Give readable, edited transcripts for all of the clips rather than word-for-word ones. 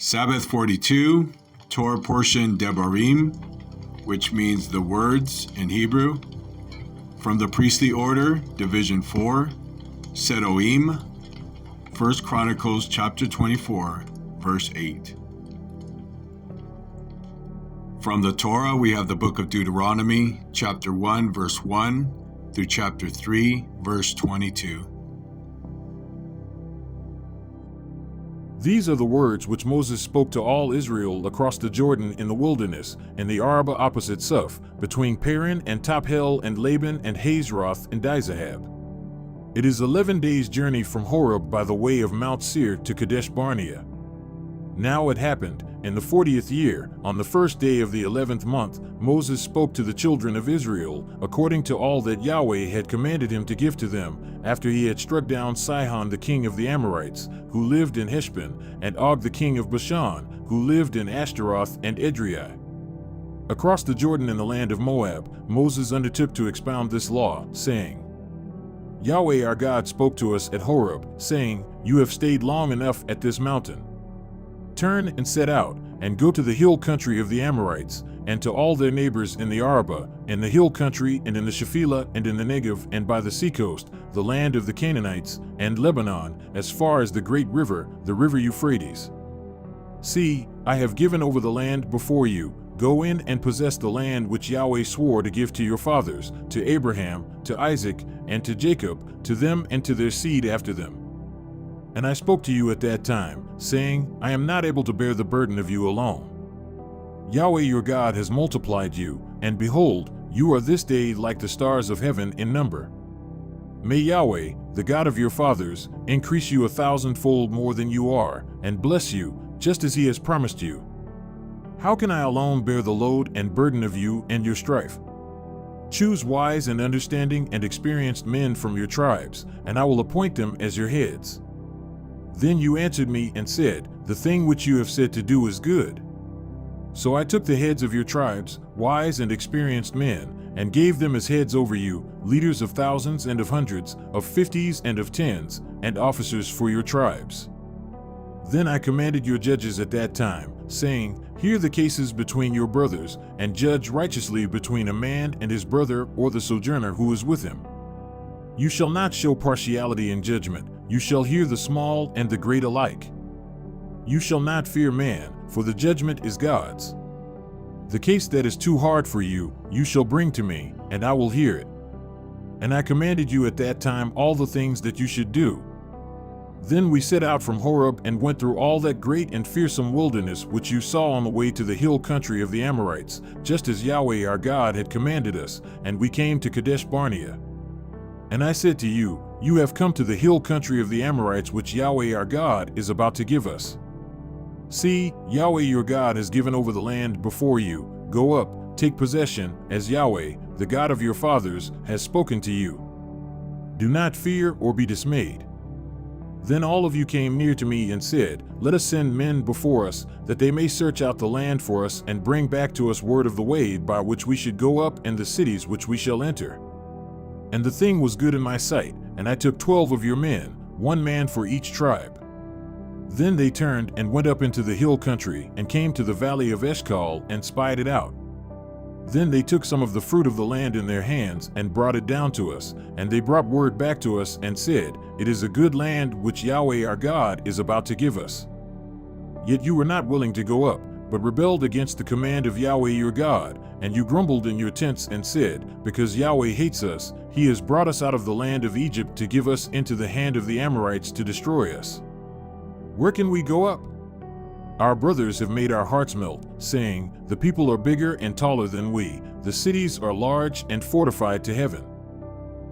Sabbath 42, Torah portion Debarim, which means the words in Hebrew. From the priestly order, Division 4, Sedoim, 1 Chronicles chapter 24, verse 8. From the Torah, we have the book of Deuteronomy, chapter 1, verse 1, through chapter 3, verse 22. These are the words which Moses spoke to all Israel across the Jordan in the wilderness, in the Arabah opposite Suf, between Paran and Tophel and Laban and Hazeroth and Dizahab. It is 11 days' journey from Horeb by the way of Mount Seir to Kadesh Barnea. Now it happened, in the 40th year, on the first day of the 11th month, Moses spoke to the children of Israel, according to all that Yahweh had commanded him to give to them, after he had struck down Sihon the king of the Amorites, who lived in Heshbon, and Og the king of Bashan, who lived in Ashtaroth and Edrei. Across the Jordan in the land of Moab, Moses undertook to expound this law, saying, Yahweh our God spoke to us at Horeb, saying, You have stayed long enough at this mountain. Turn and set out, and go to the hill country of the Amorites, and to all their neighbors in the Arabah, in the hill country, and in the Shephelah, and in the Negev, and by the seacoast, the land of the Canaanites, and Lebanon, as far as the great river, the river Euphrates. See, I have given over the land before you. Go in and possess the land which Yahweh swore to give to your fathers, to Abraham, to Isaac, and to Jacob, to them and to their seed after them. And I spoke to you at that time, saying, I am not able to bear the burden of you alone. Yahweh your God has multiplied you, and behold, you are this day like the stars of heaven in number. May Yahweh, the God of your fathers, increase you 1,000-fold more than you are, and bless you, just as he has promised you. How can I alone bear the load and burden of you and your strife? Choose wise and understanding and experienced men from your tribes, and I will appoint them as your heads. Then you answered me and said, The thing which you have said to do is good. So I took the heads of your tribes, wise and experienced men, and gave them as heads over you, leaders of thousands and of hundreds, of 50s and of 10s, and officers for your tribes. Then I commanded your judges at that time, saying, Hear the cases between your brothers, and judge righteously between a man and his brother or the sojourner who is with him. You shall not show partiality in judgment. You shall hear the small and the great alike. You shall not fear man, for the judgment is God's. The case that is too hard for you, you shall bring to me, and I will hear it. And I commanded you at that time all the things that you should do. Then we set out from Horeb and went through all that great and fearsome wilderness which you saw on the way to the hill country of the Amorites, just as Yahweh our God had commanded us, and we came to Kadesh Barnea. And I said to you, You have come to the hill country of the Amorites which Yahweh our God is about to give us. See, Yahweh your God has given over the land before you. Go up, take possession, as Yahweh, the God of your fathers, has spoken to you. Do not fear or be dismayed. Then all of you came near to me and said, Let us send men before us, that they may search out the land for us and bring back to us word of the way by which we should go up and the cities which we shall enter. And the thing was good in my sight, and I took 12 of your men, 1 man for each tribe. Then they turned and went up into the hill country and came to the valley of Eshcol and spied it out. Then they took some of the fruit of the land in their hands and brought it down to us, and they brought word back to us and said, It is a good land which Yahweh our God is about to give us. Yet you were not willing to go up, but rebelled against the command of Yahweh your God, and you grumbled in your tents and said, Because Yahweh hates us, he has brought us out of the land of Egypt to give us into the hand of the Amorites to destroy us. Where can we go up? Our brothers have made our hearts melt, saying, The people are bigger and taller than we, the cities are large and fortified to heaven.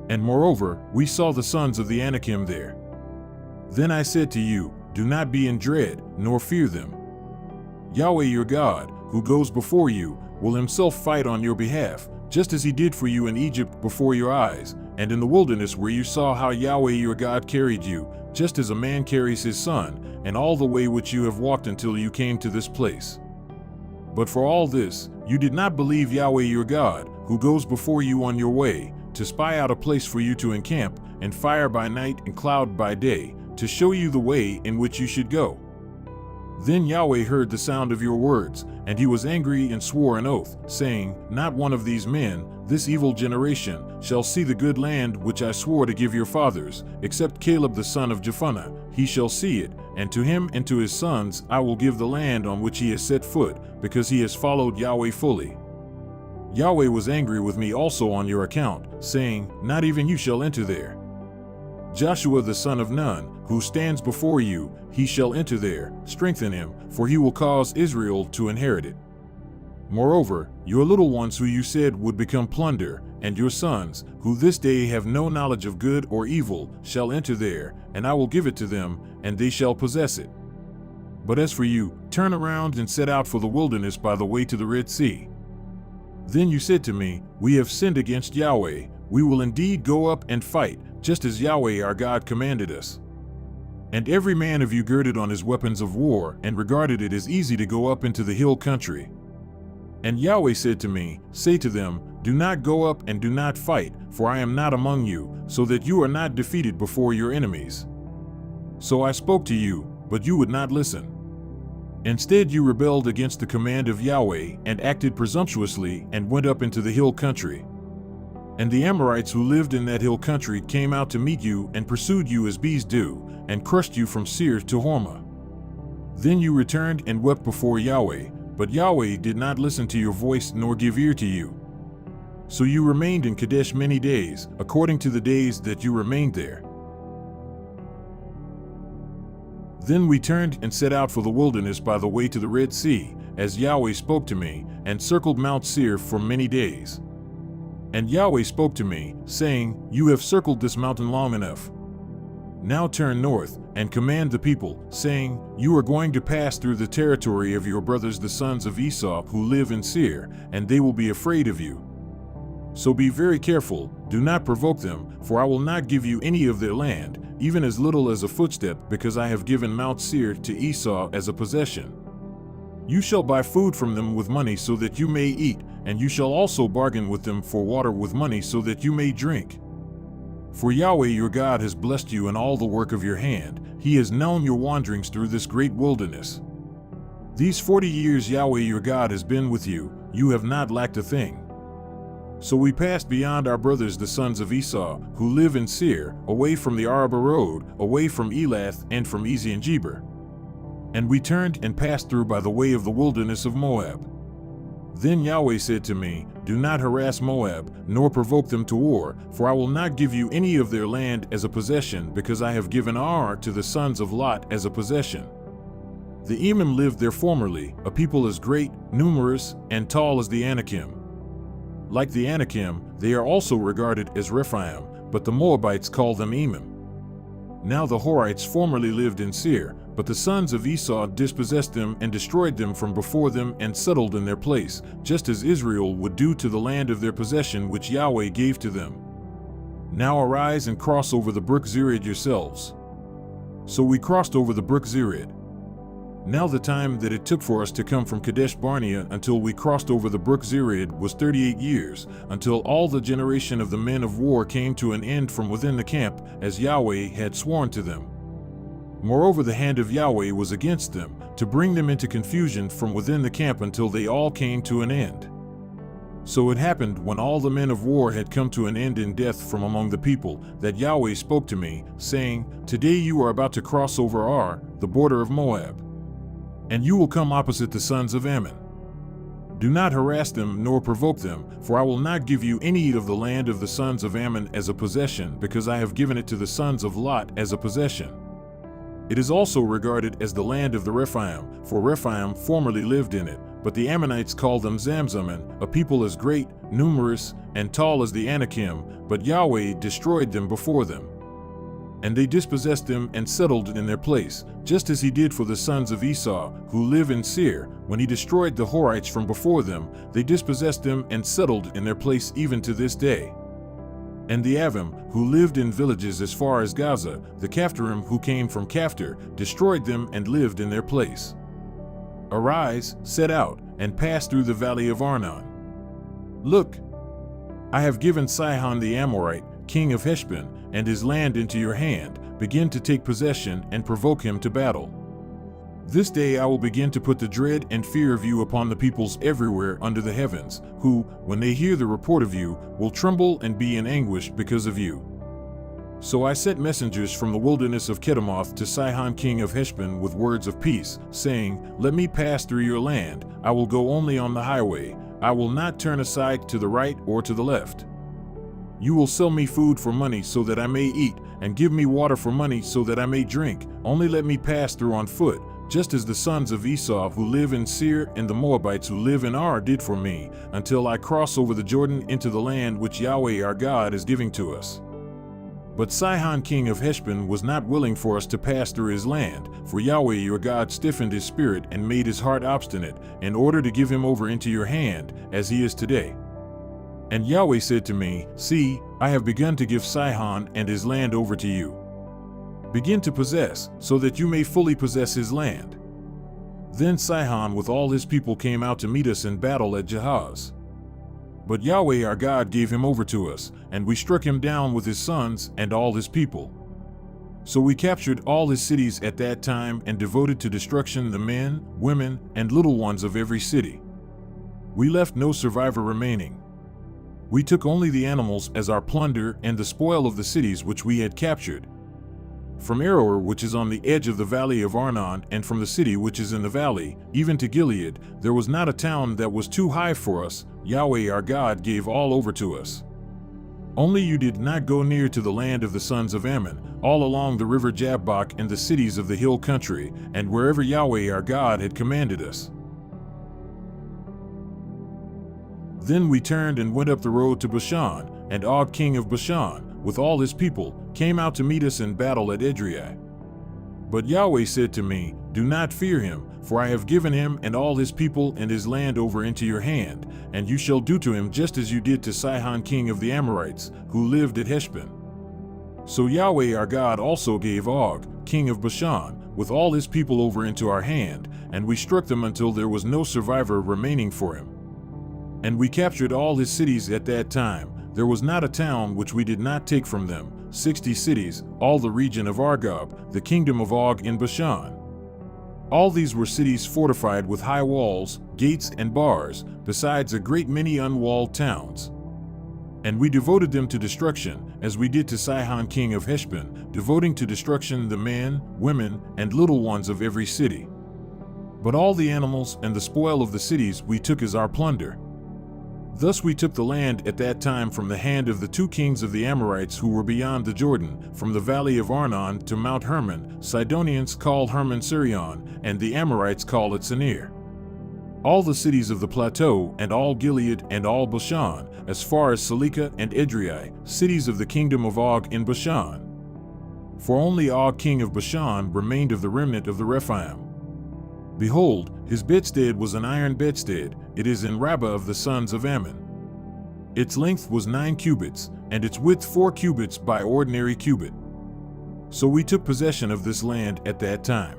And moreover, we saw the sons of the Anakim there. Then I said to you, Do not be in dread, nor fear them. Yahweh your God, who goes before you, will himself fight on your behalf, just as he did for you in Egypt before your eyes, and in the wilderness where you saw how Yahweh your God carried you, just as a man carries his son, and all the way which you have walked until you came to this place. But for all this, you did not believe Yahweh your God, who goes before you on your way, to spy out a place for you to encamp, and fire by night and cloud by day, to show you the way in which you should go. Then Yahweh heard the sound of your words, and he was angry and swore an oath, saying, Not one of these men, this evil generation, shall see the good land which I swore to give your fathers, except Caleb the son of Jephunneh. He shall see it, and to him and to his sons I will give the land on which he has set foot, because he has followed Yahweh fully. Yahweh was angry with me also on your account, saying, Not even you shall enter there. Joshua the son of Nun, who stands before you, he shall enter there. Strengthen him, for he will cause Israel to inherit it. Moreover, your little ones who you said would become plunder, and your sons, who this day have no knowledge of good or evil, shall enter there, and I will give it to them, and they shall possess it. But as for you, turn around and set out for the wilderness by the way to the Red Sea. Then you said to me, We have sinned against Yahweh. We will indeed go up and fight, just as Yahweh our God commanded us. And every man of you girded on his weapons of war, and regarded it as easy to go up into the hill country. And Yahweh said to me, Say to them, Do not go up and do not fight, for I am not among you, so that you are not defeated before your enemies. So I spoke to you, but you would not listen. Instead you rebelled against the command of Yahweh, and acted presumptuously, and went up into the hill country. And the Amorites who lived in that hill country came out to meet you, and pursued you as bees do, and crushed you from Seir to Hormah. Then you returned and wept before Yahweh, but Yahweh did not listen to your voice nor give ear to you. So you remained in Kadesh many days, according to the days that you remained there. Then we turned and set out for the wilderness by the way to the Red Sea, as Yahweh spoke to me, and circled Mount Seir for many days. And Yahweh spoke to me, saying, You have circled this mountain long enough. Now turn north, and command the people, saying, You are going to pass through the territory of your brothers the sons of Esau who live in Seir, and they will be afraid of you. So be very careful, do not provoke them, for I will not give you any of their land, even as little as a footstep, because I have given Mount Seir to Esau as a possession. You shall buy food from them with money so that you may eat, and you shall also bargain with them for water with money so that you may drink. For Yahweh your God has blessed you in all the work of your hand. He has known your wanderings through this great wilderness. These 40 years Yahweh your God has been with you, you have not lacked a thing. So we passed beyond our brothers the sons of Esau, who live in Seir, away from the Arabah road, away from Elath and from Ezion-Geber. And we turned and passed through by the way of the wilderness of Moab. Then Yahweh said to me, Do not harass Moab, nor provoke them to war, for I will not give you any of their land as a possession, because I have given Ar to the sons of Lot as a possession. The Emim lived there formerly, a people as great, numerous, and tall as the Anakim. Like the Anakim, they are also regarded as Rephaim, but the Moabites call them Emim. Now the Horites formerly lived in Seir, but the sons of Esau dispossessed them and destroyed them from before them and settled in their place, just as Israel would do to the land of their possession which Yahweh gave to them. Now arise and cross over the brook Zered yourselves. So we crossed over the brook Zered. Now the time that it took for us to come from Kadesh Barnea until we crossed over the brook Zered was 38 years, until all the generation of the men of war came to an end from within the camp, as Yahweh had sworn to them. Moreover, the hand of Yahweh was against them, to bring them into confusion from within the camp until they all came to an end. So it happened, when all the men of war had come to an end in death from among the people, that Yahweh spoke to me, saying, Today you are about to cross over Ar, the border of Moab. And you will come opposite the sons of Ammon. Do not harass them nor provoke them, for I will not give you any of the land of the sons of Ammon as a possession, because I have given it to the sons of Lot as a possession. It is also regarded as the land of the Rephaim, for Rephaim formerly lived in it, but the Ammonites call them Zamzummim, a people as great, numerous, and tall as the Anakim, but Yahweh destroyed them before them. And they dispossessed them and settled in their place, just as he did for the sons of Esau, who live in Seir. When he destroyed the Horites from before them, they dispossessed them and settled in their place even to this day. And the Avim, who lived in villages as far as Gaza, the Caphtorim who came from Caphtor, destroyed them and lived in their place. Arise, set out, and pass through the valley of Arnon. Look, I have given Sihon the Amorite, king of Heshbon, and his land into your hand. Begin to take possession and provoke him to battle. This day I will begin to put the dread and fear of you upon the peoples everywhere under the heavens, who, when they hear the report of you, will tremble and be in anguish because of you. So I sent messengers from the wilderness of Kedemoth to Sihon king of Heshbon with words of peace, saying, Let me pass through your land, I will go only on the highway, I will not turn aside to the right or to the left. You will sell me food for money so that I may eat, and give me water for money so that I may drink, only let me pass through on foot, just as the sons of Esau who live in Seir and the Moabites who live in Ar did for me, until I cross over the Jordan into the land which Yahweh our God is giving to us. But Sihon king of Heshbon was not willing for us to pass through his land, for Yahweh your God stiffened his spirit and made his heart obstinate, in order to give him over into your hand, as he is today. And Yahweh said to me, See, I have begun to give Sihon and his land over to you. Begin to possess, so that you may fully possess his land. Then Sihon with all his people came out to meet us in battle at Jahaz. But Yahweh our God gave him over to us, and we struck him down with his sons and all his people. So we captured all his cities at that time and devoted to destruction the men, women, and little ones of every city. We left no survivor remaining. We took only the animals as our plunder and the spoil of the cities which we had captured. From Aroer, which is on the edge of the valley of Arnon, and from the city which is in the valley, even to Gilead, there was not a town that was too high for us. Yahweh our God gave all over to us. Only you did not go near to the land of the sons of Ammon, all along the river Jabbok and the cities of the hill country, and wherever Yahweh our God had commanded us. Then we turned and went up the road to Bashan, and Og king of Bashan, with all his people, came out to meet us in battle at Edrei. But Yahweh said to me, Do not fear him, for I have given him and all his people and his land over into your hand, and you shall do to him just as you did to Sihon king of the Amorites, who lived at Heshbon. So Yahweh our God also gave Og, king of Bashan, with all his people over into our hand, and we struck them until there was no survivor remaining for him. And we captured all his cities at that time. There was not a town which we did not take from them, 60 cities, all the region of Argob, the kingdom of Og in Bashan. All these were cities fortified with high walls, gates, and bars, besides a great many unwalled towns. And we devoted them to destruction, as we did to Sihon king of Heshbon, devoting to destruction the men, women, and little ones of every city. But all the animals and the spoil of the cities we took as our plunder. Thus we took the land at that time from the hand of the 2 kings of the Amorites who were beyond the Jordan, from the valley of Arnon to Mount Hermon. Sidonians called Hermon Sirion, and the Amorites called it Senir. All the cities of the plateau, and all Gilead, and all Bashan, as far as Salika and Edrei, cities of the kingdom of Og in Bashan. For only Og king of Bashan remained of the remnant of the Rephaim. Behold, his bedstead was an iron bedstead, it is in Rabbah of the sons of Ammon. Its length was 9 cubits, and its width 4 cubits by ordinary cubit. So we took possession of this land at that time.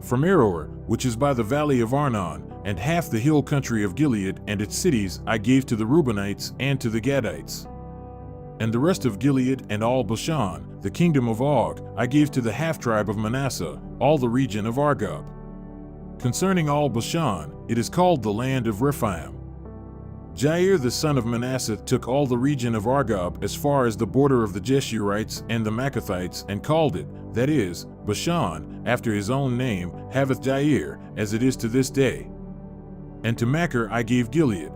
From Aroer, which is by the valley of Arnon, and half the hill country of Gilead and its cities I gave to the Reubenites and to the Gadites. And the rest of Gilead and all Bashan, the kingdom of Og, I gave to the half-tribe of Manasseh, all the region of Argob. Concerning all Bashan, it is called the land of Rephaim. Jair the son of Manasseh took all the region of Argob as far as the border of the Jeshurites and the Maccathites, and called it, that is, Bashan, after his own name, Haveth Jair, as it is to this day. And to Machir I gave Gilead.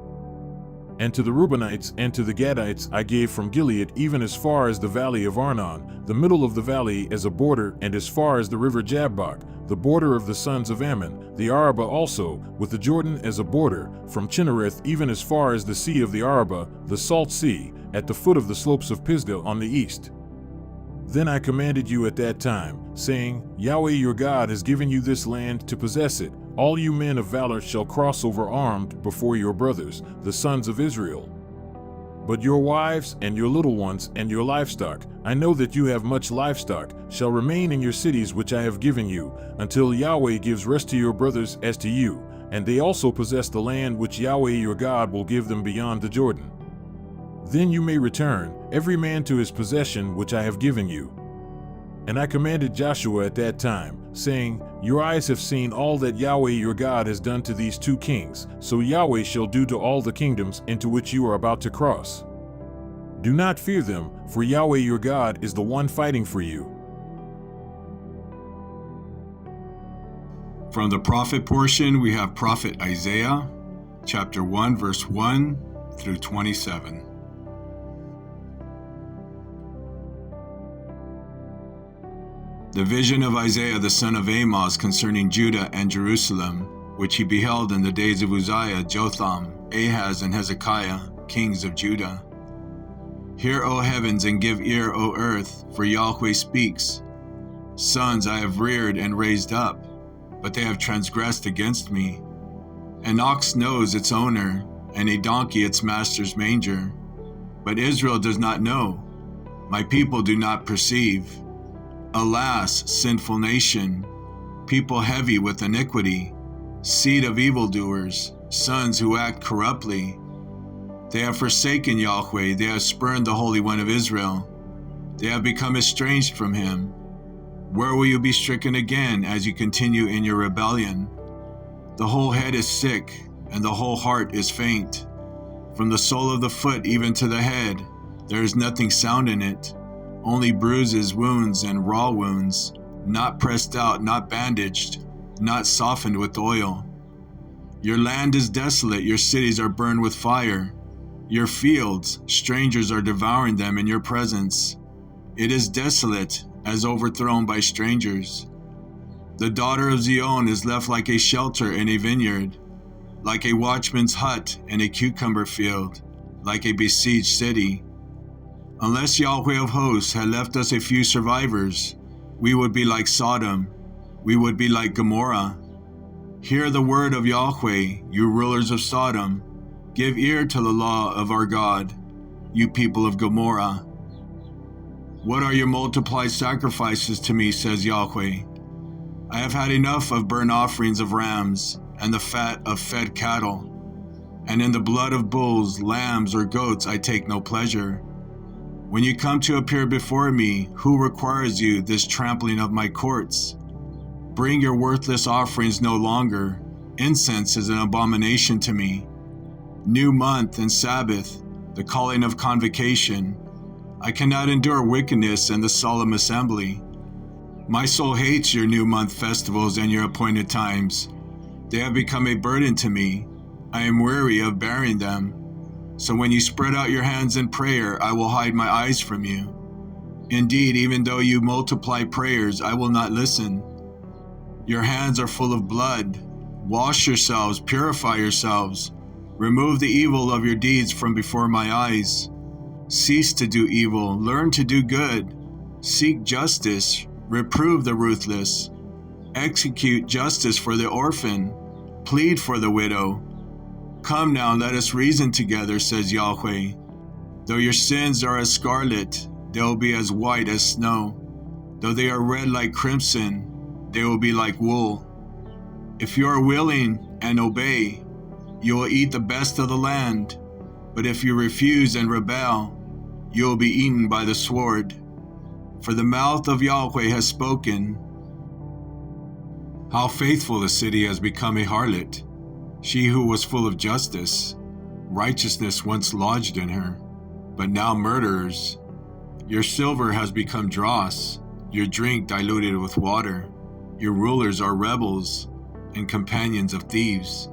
And to the Reubenites and to the Gadites I gave from Gilead even as far as the valley of Arnon, the middle of the valley as a border, and as far as the river Jabbok, the border of the sons of Ammon, the Arabah also, with the Jordan as a border, from Chinnereth even as far as the sea of the Arabah, the salt sea, at the foot of the slopes of Pisgah on the east. Then I commanded you at that time, saying, Yahweh your God has given you this land to possess it. All you men of valor shall cross over armed before your brothers, the sons of Israel. But your wives and your little ones and your livestock, I know that you have much livestock, shall remain in your cities which I have given you, until Yahweh gives rest to your brothers as to you, and they also possess the land which Yahweh your God will give them beyond the Jordan. Then you may return, every man to his possession which I have given you. And I commanded Joshua at that time, saying, Your eyes have seen all that Yahweh your God has done to these two kings, so Yahweh shall do to all the kingdoms into which you are about to cross. Do not fear them, for Yahweh your God is the one fighting for you. From the prophet portion, we have Prophet Isaiah, chapter 1, verse 1 through 27. The vision of Isaiah the son of Amoz concerning Judah and Jerusalem, which he beheld in the days of Uzziah, Jotham, Ahaz, and Hezekiah, kings of Judah. Hear, O heavens, and give ear, O earth, for Yahweh speaks. Sons I have reared and raised up, but they have transgressed against me. An ox knows its owner, and a donkey its master's manger. But Israel does not know, my people do not perceive. Alas, sinful nation, people heavy with iniquity, seed of evildoers, sons who act corruptly. They have forsaken Yahweh, they have spurned the Holy One of Israel. They have become estranged from him. Where will you be stricken again as you continue in your rebellion? The whole head is sick, and the whole heart is faint. From the sole of the foot even to the head, there is nothing sound in it. Only bruises, wounds, and raw wounds, not pressed out, not bandaged, not softened with oil. Your land is desolate, your cities are burned with fire. Your fields, strangers are devouring them in your presence. It is desolate, as overthrown by strangers. The daughter of Zion is left like a shelter in a vineyard, like a watchman's hut in a cucumber field, like a besieged city. Unless Yahweh of hosts had left us a few survivors, we would be like Sodom, we would be like Gomorrah. Hear the word of Yahweh, you rulers of Sodom. Give ear to the law of our God, you people of Gomorrah. What are your multiplied sacrifices to me, says Yahweh? I have had enough of burnt offerings of rams and the fat of fed cattle, and in the blood of bulls, lambs, or goats I take no pleasure. When you come to appear before me, who requires you this trampling of my courts? Bring your worthless offerings no longer. Incense is an abomination to me. New month and Sabbath, the calling of convocation. I cannot endure wickedness and the solemn assembly. My soul hates your new month festivals and your appointed times. They have become a burden to me. I am weary of bearing them. So when you spread out your hands in prayer, I will hide my eyes from you. Indeed, even though you multiply prayers, I will not listen. Your hands are full of blood. Wash yourselves, purify yourselves. Remove the evil of your deeds from before my eyes. Cease to do evil, learn to do good. Seek justice, reprove the ruthless. Execute justice for the orphan. Plead for the widow. Come now, let us reason together, says Yahweh. Though your sins are as scarlet, they will be as white as snow. Though they are red like crimson, they will be like wool. If you are willing and obey, you will eat the best of the land. But if you refuse and rebel, you will be eaten by the sword. For the mouth of Yahweh has spoken. How faithful the city has become a harlot. She who was full of justice, righteousness once lodged in her, but now murderers. Your silver has become dross, your drink diluted with water. Your rulers are rebels and companions of thieves.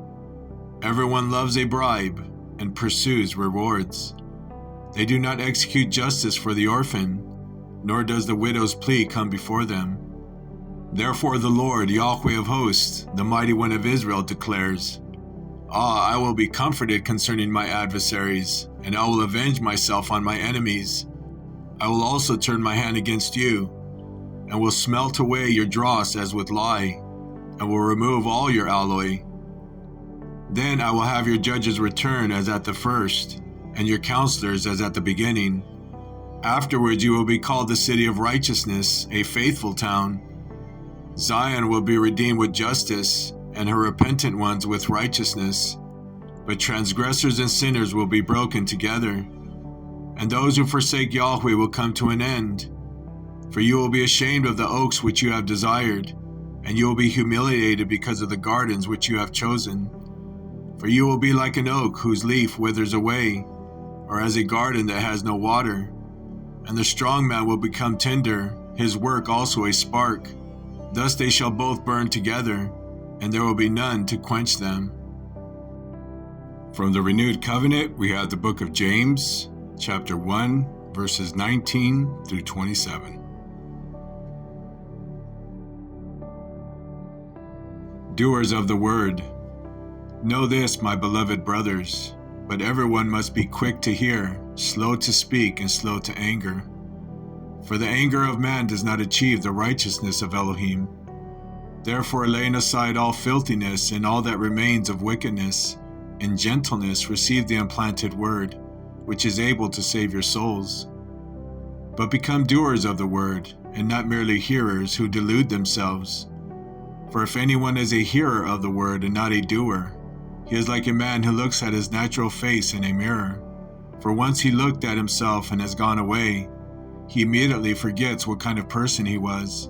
Everyone loves a bribe and pursues rewards. They do not execute justice for the orphan, nor does the widow's plea come before them. Therefore the Lord, Yahweh of hosts, the mighty one of Israel, declares, I will be comforted concerning my adversaries, and I will avenge myself on my enemies. I will also turn my hand against you, and will smelt away your dross as with lye, and will remove all your alloy. Then I will have your judges return as at the first, and your counselors as at the beginning. Afterwards you will be called the city of righteousness, a faithful town. Zion will be redeemed with justice, and her repentant ones with righteousness. But transgressors and sinners will be broken together, and those who forsake Yahweh will come to an end. For you will be ashamed of the oaks which you have desired, and you will be humiliated because of the gardens which you have chosen. For you will be like an oak whose leaf withers away, or as a garden that has no water. And the strong man will become tender, his work also a spark. Thus they shall both burn together, and there will be none to quench them. From the Renewed Covenant, we have the book of James, chapter 1, verses 19 through 27. Doers of the word. Know this, my beloved brothers, but everyone must be quick to hear, slow to speak, and slow to anger. For the anger of man does not achieve the righteousness of Elohim. Therefore, laying aside all filthiness and all that remains of wickedness, in gentleness receive the implanted word, which is able to save your souls. But become doers of the word, and not merely hearers who delude themselves. For if anyone is a hearer of the word and not a doer, he is like a man who looks at his natural face in a mirror. For once he looked at himself and has gone away, he immediately forgets what kind of person he was.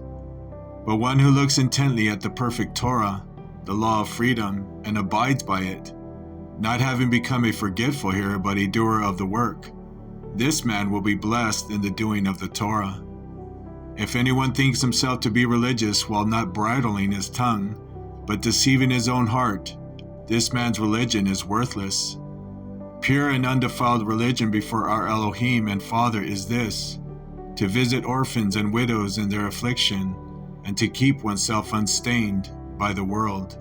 But one who looks intently at the perfect Torah, the law of freedom, and abides by it, not having become a forgetful hearer but a doer of the work, this man will be blessed in the doing of the Torah. If anyone thinks himself to be religious while not bridling his tongue, but deceiving his own heart, this man's religion is worthless. Pure and undefiled religion before our Elohim and Father is this, to visit orphans and widows in their affliction, and to keep oneself unstained by the world.